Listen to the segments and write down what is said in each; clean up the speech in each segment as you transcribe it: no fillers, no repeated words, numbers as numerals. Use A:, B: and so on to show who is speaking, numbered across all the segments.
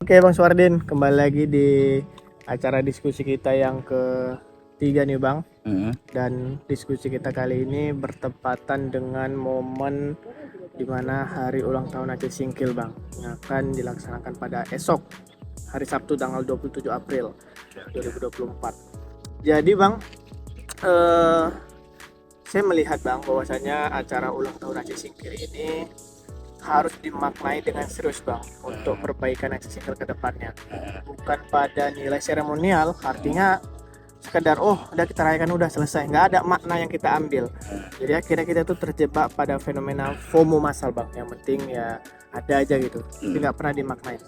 A: Oke Bang Suardin, kembali lagi di acara diskusi kita yang ketiga nih Bang. Dan diskusi kita kali ini bertepatan dengan momen dimana hari ulang tahun Aceh Singkil Bang, yang akan dilaksanakan pada esok, hari Sabtu tanggal 27 April 2024. Jadi Bang, saya melihat Bang bahwasanya acara ulang tahun Aceh Singkil ini harus dimaknai dengan serius Bang untuk perbaikan Aceh Singkil ke depannya. Bukan pada nilai seremonial, artinya sekedar udah kita rayakan udah selesai, nggak ada makna yang kita ambil. Jadi akhirnya kita tuh terjebak pada fenomena FOMO masal Bang. Yang penting ya ada aja gitu, tapi nggak pernah dimaknai.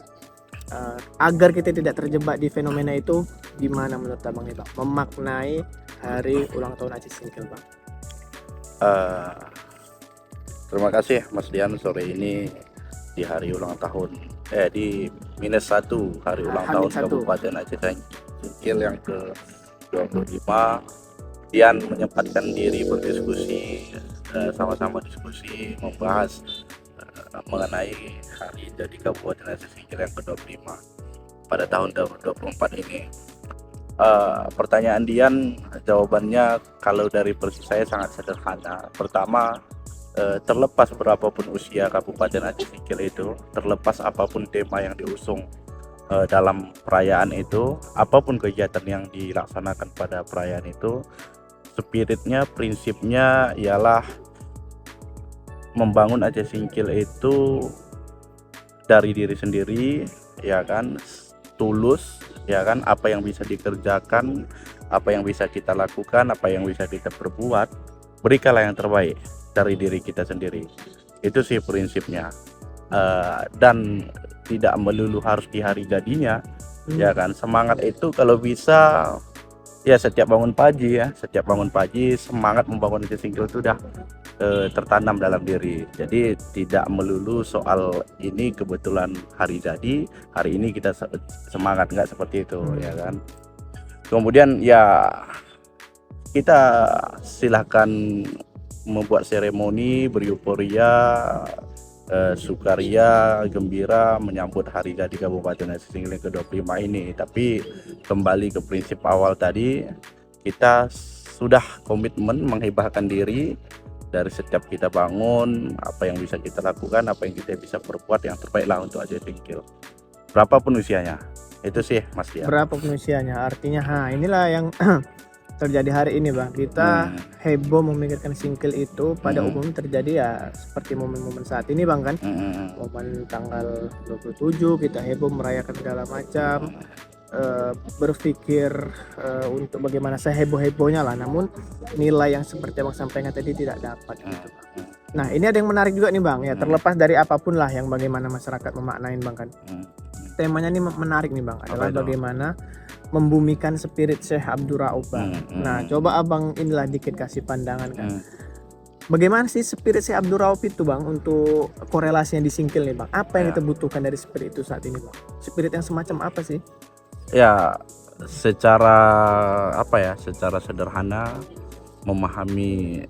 A: Agar kita tidak terjebak di fenomena itu, gimana menurut Abang nih Bang memaknai hari ulang tahun Aceh Singkil Bang?
B: Terima kasih Mas Dian, sore ini di hari ulang tahun di -1 hari ulang tahun Kabupaten Aceh Singkil yang ke-25. Dian menyempatkan diri berdiskusi, sama-sama diskusi membahas mengenai hari jadi Kabupaten Aceh Singkil yang ke-25 pada tahun 2024 ini. Pertanyaan Dian, jawabannya kalau dari versi saya sangat sederhana. Pertama, terlepas berapapun usia Kabupaten Aceh Singkil itu, terlepas apapun tema yang diusung dalam perayaan itu, apapun kegiatan yang dilaksanakan pada perayaan itu, spiritnya, prinsipnya ialah membangun Aceh Singkil itu dari diri sendiri, ya kan, tulus, ya kan, apa yang bisa dikerjakan, apa yang bisa kita lakukan, apa yang bisa kita perbuat, berikanlah yang terbaik dari diri kita sendiri. Itu sih prinsipnya. Dan tidak melulu harus di hari jadinya, ya kan. Semangat itu kalau bisa ya setiap bangun pagi semangat membangun Aceh Singkil itu udah tertanam dalam diri. Jadi tidak melulu soal ini kebetulan hari jadi, hari ini kita semangat, nggak seperti itu, ya kan. Kemudian ya kita silahkan membuat seremoni, bereuforia, sukaria, gembira menyambut hari jadi Kabupaten Aceh Singkil ke-25 ini. Tapi kembali ke prinsip awal tadi, kita sudah komitmen menghibahkan diri dari setiap kita bangun, apa yang bisa kita lakukan, apa yang kita bisa perbuat yang terbaiklah untuk Aceh Singkil. Berapapun usianya. Itu sih Mas Dian.
A: Berapapun usianya, artinya inilah yang terjadi hari ini Bang. Kita heboh memikirkan Singkil itu pada umumnya terjadi ya seperti momen-momen saat ini Bang kan. Momen tanggal 27 kita heboh merayakan segala macam, berpikir untuk bagaimana seheboh-hebohnya lah, namun nilai yang seperti Bang sampaikan tadi tidak dapat gitu. Nah ini ada yang menarik juga nih Bang ya, terlepas dari apapun lah yang bagaimana masyarakat memaknain Bang kan. Temanya ini menarik nih Bang, adalah bagaimana membumikan spirit Syekh Abdul Rauf Bang. Nah coba Abang inilah dikit kasih pandangan kan. Bagaimana sih spirit Syekh Abdul Rauf itu Bang untuk korelasinya di Singkil nih Bang? Apa yang kita butuhkan dari spirit itu saat ini Bang? Spirit yang semacam apa sih?
B: Ya secara secara sederhana memahami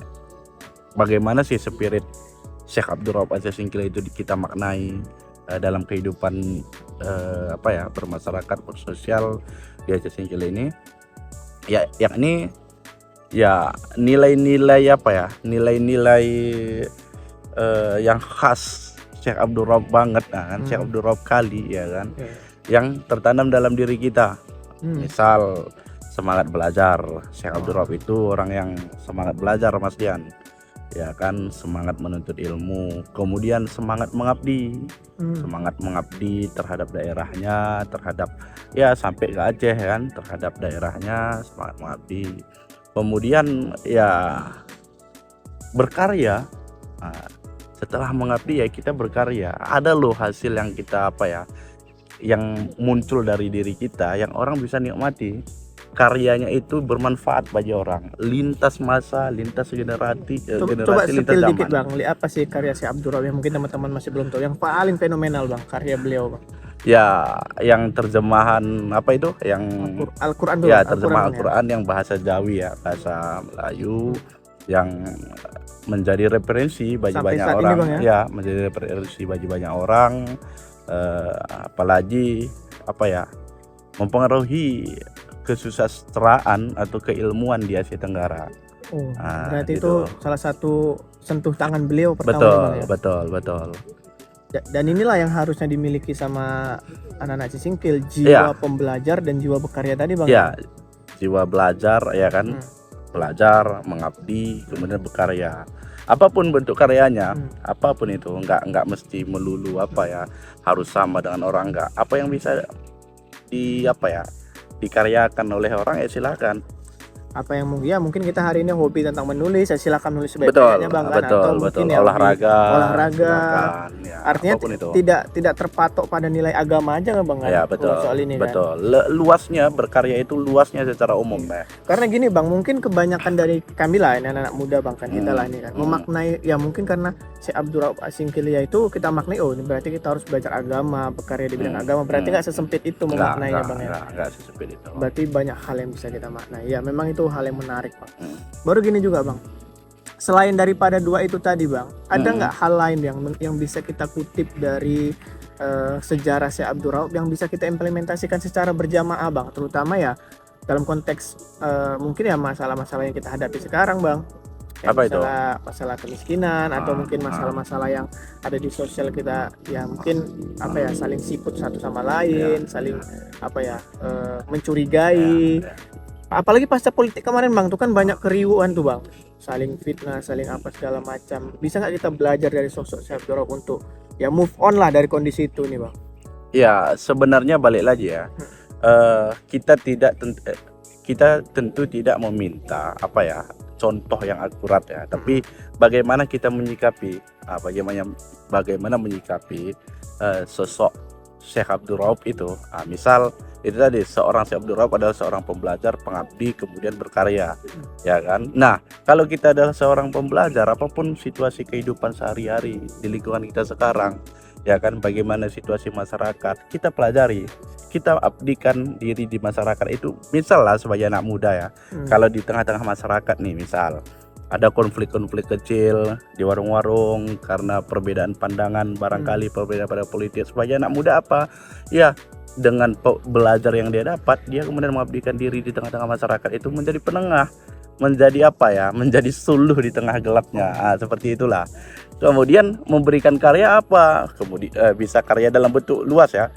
B: bagaimana sih spirit Syekh Abdul Rauf Aceh Singkil itu kita maknai dalam kehidupan bermasyarakat, bersosial di Aceh Singkil ini, ya yakni ya nilai-nilai nilai-nilai yang khas Syekh Abdul Rauf banget kan, Syekh Abdul Rauf kali, ya kan, yang tertanam dalam diri kita. Misal semangat belajar, Syekh Abdul Rauf itu orang yang semangat belajar Mas Dian, ya kan, semangat menuntut ilmu, kemudian semangat mengabdi terhadap daerahnya, terhadap ya sampai ke Aceh kan, terhadap daerahnya semangat mengabdi, kemudian ya berkarya. Setelah mengabdi ya kita berkarya, ada loh hasil yang kita yang muncul dari diri kita yang orang bisa nikmati. Karyanya itu bermanfaat bagi orang, lintas masa, lintas generasi,
A: coba
B: lintas
A: setil
B: zaman.
A: dikit Bang, lihat apa sih karya Syekh Abdul Rauf yang mungkin teman-teman masih belum tahu, yang paling fenomenal Bang karya beliau Bang?
B: Ya yang terjemahan yang
A: Al-Quran dulu,
B: ya terjemahan Al-Quran yang bahasa Jawi, ya bahasa Melayu, yang menjadi referensi bagi
A: sampai
B: banyak
A: saat
B: orang,
A: ini Bang
B: ya menjadi referensi bagi banyak orang. apalagi apa ya, mempengaruhi kesusastraan atau keilmuan di Asia Tenggara.
A: Oh, berarti
B: gitu.
A: itu salah satu sentuh tangan beliau pertama
B: Betul,
A: Bang, ya?
B: betul.
A: Dan inilah yang harusnya dimiliki sama anak-anak Cisingkil, jiwa
B: Iya.
A: pembelajar dan jiwa berkarya tadi Bang.
B: Ya, jiwa belajar ya kan,
A: Hmm.
B: belajar, mengabdi, kemudian berkarya. Apapun bentuk karyanya, apapun itu, nggak mesti melulu apa ya, harus sama dengan orang, nggak. Apa yang bisa dikaryakan oleh orang ya silakan.
A: Apa yang mungkin kita hari ini hobi tentang menulis, ya silakan nulis
B: Betul,
A: sebanyak-banyaknya Bang kan,
B: betul,
A: atau
B: betul.
A: mungkin ya hobi
B: Olahraga, silakan, ya,
A: artinya
B: apapun itu.
A: tidak terpatok pada nilai agama aja nggak Bang kan,
B: Ya,
A: kalau
B: betul,
A: soal ini kan.
B: betul. Luasnya berkarya itu luasnya secara umum ya.
A: Karena gini Bang, mungkin kebanyakan dari kami lah, ini anak-anak muda Bang kan, kita lah ini kan, memaknai ya mungkin karena Syekh Abdul Rauf Asingkilia itu kita maknai, oh ini berarti kita harus belajar agama, berkarya di bidang agama, berarti nggak sesempit itu memaknainya Bang ya.
B: Enggak sesempit itu.
A: Berarti banyak hal yang bisa kita maknai. Ya memang itu hal yang menarik Bang. Baru gini juga Bang, selain daripada dua itu tadi Bang, ada nggak hal lain yang bisa kita kutip dari sejarah Syekh Abdul Rauf yang bisa kita implementasikan secara berjamaah Bang, terutama ya dalam konteks mungkin ya masalah-masalah yang kita hadapi sekarang Bang. Kayak
B: Apa itu?
A: masalah kemiskinan atau mungkin masalah-masalah yang ada di sosial kita, ya mungkin apa ya, saling sikut satu sama lain, saling apa ya, mencurigai. Apalagi pasca politik kemarin Bang, tuh kan banyak keriuhan tuh Bang, saling fitnah, saling apa segala macam. Bisa nggak kita belajar dari sosok Syekh Abdul Rauf untuk ya move on lah dari kondisi itu nih Bang?
B: Ya, sebenarnya balik lagi ya. Kita tentu tidak meminta apa ya, contoh yang akurat ya, tapi bagaimana kita menyikapi bagaimana menyikapi sosok Syekh Abdul Rauf itu. Misal itu tadi, seorang Syekh Abdul Rauf adalah seorang pembelajar, pengabdi, kemudian berkarya, ya kan. Nah, kalau kita adalah seorang pembelajar, apapun situasi kehidupan sehari-hari di lingkungan kita sekarang, ya kan, bagaimana situasi masyarakat, kita pelajari, kita abdikan diri di masyarakat itu. Misal lah sebagai anak muda ya, kalau di tengah-tengah masyarakat nih, misal ada konflik-konflik kecil di warung-warung karena perbedaan pandangan, barangkali perbedaan pada politik, sebagai anak muda apa ya, dengan belajar yang dia dapat, dia kemudian mengabdikan diri di tengah-tengah masyarakat itu, menjadi penengah, menjadi apa ya, menjadi suluh di tengah gelapnya. Seperti itulah. Kemudian memberikan karya apa, kemudian bisa karya dalam bentuk luas ya.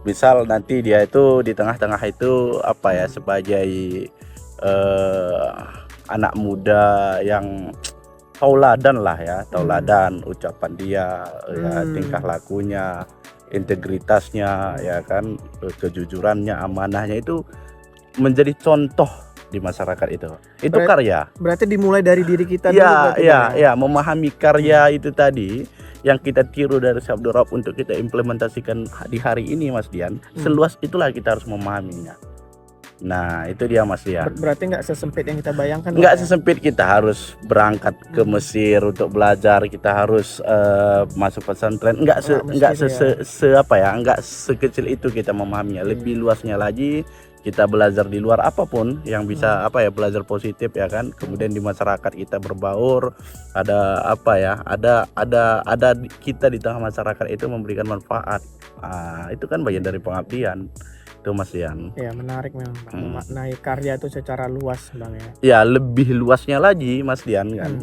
B: Misal nanti dia itu di tengah-tengah itu apa ya, sebagai anak muda yang tauladan lah ya, tauladan ucapan dia, ya, tingkah lakunya, integritasnya, ya kan, kejujurannya, amanahnya itu menjadi contoh di masyarakat itu. Itu karya.
A: Berarti dimulai dari diri kita dulu.
B: Ya, memahami karya itu tadi yang kita tiru dari Syekh Abdul Rauf untuk kita implementasikan di hari ini Mas Dian. Seluas itulah kita harus memahaminya. Nah, itu dia Mas Dian.
A: Berarti nggak sesempit yang kita bayangkan.
B: Nggak sesempit kita harus berangkat ke Mesir untuk belajar, kita harus masuk pesantren. Nggak sekecil itu kita memahaminya. Lebih luasnya lagi, kita belajar di luar apapun yang bisa belajar positif, ya kan. Kemudian di masyarakat kita berbaur, ada ada kita di tengah masyarakat itu memberikan manfaat. Itu kan bagian dari pengabdian. Itu Mas Dian.
A: Ya, menarik memang memaknai karya itu secara luas Bang ya.
B: Ya, lebih luasnya lagi Mas Dian kan,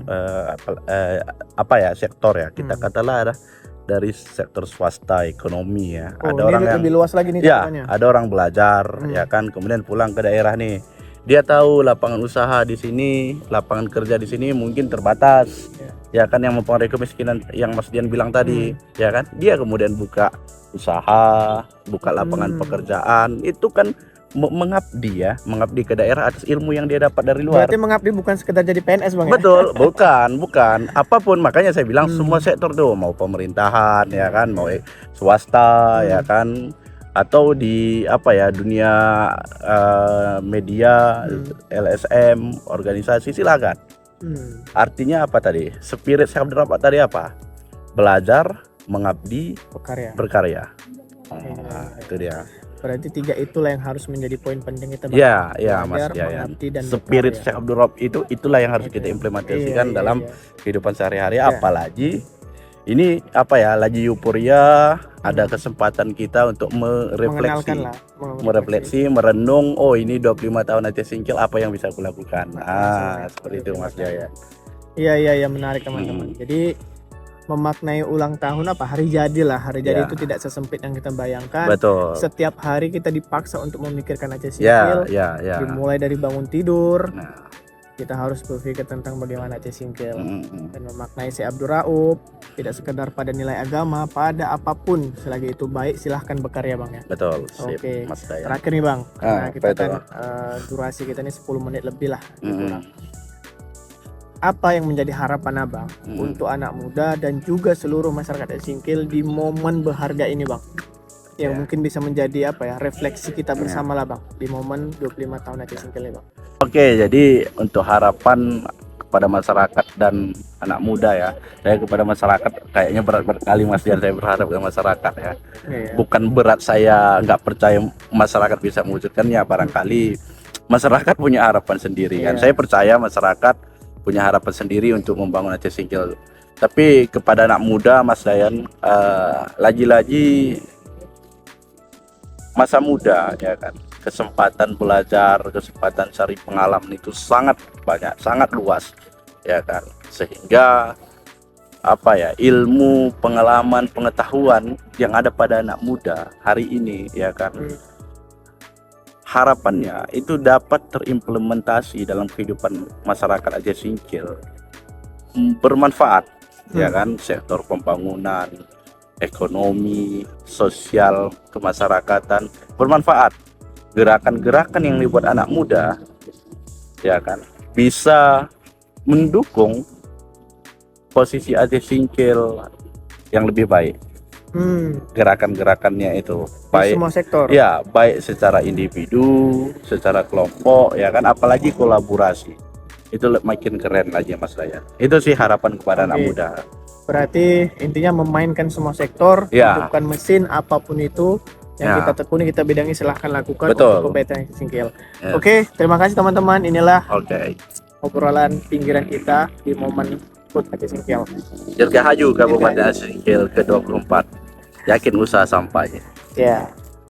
B: sektor ya, kita katalah dari sektor swasta, ekonomi ya. Ada orang yang
A: lebih luas lagi nih
B: contohnya. Ada orang belajar ya kan, kemudian pulang ke daerah nih. Dia tahu lapangan usaha di sini, lapangan kerja di sini mungkin terbatas. Ya kan, yang mempengaruhi kemiskinan yang Mas Dian bilang tadi, ya kan. Dia kemudian buka usaha, buka lapangan pekerjaan, itu kan mengabdi ke daerah atas ilmu yang dia dapat dari luar.
A: Berarti mengabdi bukan sekedar jadi PNS Bang ya?
B: Betul, bukan. Apapun, makanya saya bilang semua sektor tuh, mau pemerintahan ya kan, mau swasta ya kan, atau di dunia media, LSM, organisasi, silakan. Artinya apa tadi? Spirit Syekh Abdul Rauf tadi apa? Belajar, mengabdi, berkarya. Itu dia.
A: Berarti 3 itulah yang harus menjadi poin penting kita.
B: Ya Mas Jayan. Spirit Syekh Abdul Rauf itulah yang harus kita implementasikan dalam kehidupan sehari-hari. Apalagi ini lagi euforia ada kesempatan kita untuk
A: Mengenalkan lah,
B: merefleksi, merenung, oh ini 25 tahun Aceh Singkil, apa yang bisa aku lakukan. Seperti itu Mas Jaya.
A: Iya, menarik teman-teman. Jadi memaknai ulang tahun apa, hari jadi lah. Hari jadi itu tidak sesempit yang kita bayangkan.
B: Betul.
A: Setiap hari kita dipaksa untuk memikirkan Aceh
B: Ya,
A: Singkil.
B: ya.
A: Dimulai dari bangun tidur.
B: Nah,
A: kita harus berpikir tentang bagaimana Aceh Singkil dan memaknai Syekh Abdul Rauf, tidak sekedar pada nilai agama, pada apapun selagi itu baik, silahkan berkarya Bang ya.
B: betul.
A: Oke.
B: Mas Jaya.
A: Terakhir nih Bang, karena kita
B: betul.
A: kan durasi kita ini 10 menit lebih lah. Apa yang menjadi harapan Abang untuk anak muda dan juga seluruh masyarakat Aceh Singkil di momen berharga ini Bang? Yang mungkin bisa menjadi apa ya, refleksi kita bersama lah Bang di momen 25 tahun Aceh Singkil ini Bang.
B: Oke, jadi untuk harapan kepada masyarakat dan anak muda ya, saya kepada masyarakat kayaknya berat kali Mas Dian, saya berharap ke masyarakat ya. Bukan berat saya nggak percaya masyarakat bisa mewujudkannya, barangkali masyarakat punya harapan sendiri kan. Saya percaya masyarakat punya harapan sendiri untuk membangun Aceh Singkil. Tapi kepada anak muda Mas Dayan, lagi-lagi masa muda ya kan, kesempatan belajar, kesempatan cari pengalaman itu sangat banyak, sangat luas ya kan, sehingga apa ya, ilmu, pengalaman, pengetahuan yang ada pada anak muda hari ini ya kan, harapannya itu dapat terimplementasi dalam kehidupan masyarakat Aceh Singkil, bermanfaat ya kan, sektor pembangunan, ekonomi, sosial, kemasyarakatan bermanfaat. Gerakan-gerakan yang dibuat anak muda ya kan bisa mendukung posisi Aceh Singkil yang lebih baik. Gerakan-gerakannya itu baik
A: semua sektor.
B: Ya, baik secara individu, secara kelompok ya kan, apalagi kolaborasi. Itu makin keren lagi Mas Dayan. Itu sih harapan kepada anak muda.
A: Berarti intinya memainkan semua sektor, bukan mesin apapun itu yang kita tekuni, kita bidangi, silahkan lakukan untuk kebaikan Singkil. Oke, terima kasih teman-teman. Inilah obrolan pinggiran kita di momen HUT Aceh Singkil.
B: Dirgahayu Kabupaten Aceh Singkil ke-24. Yakin usaha sampai.
A: Ya.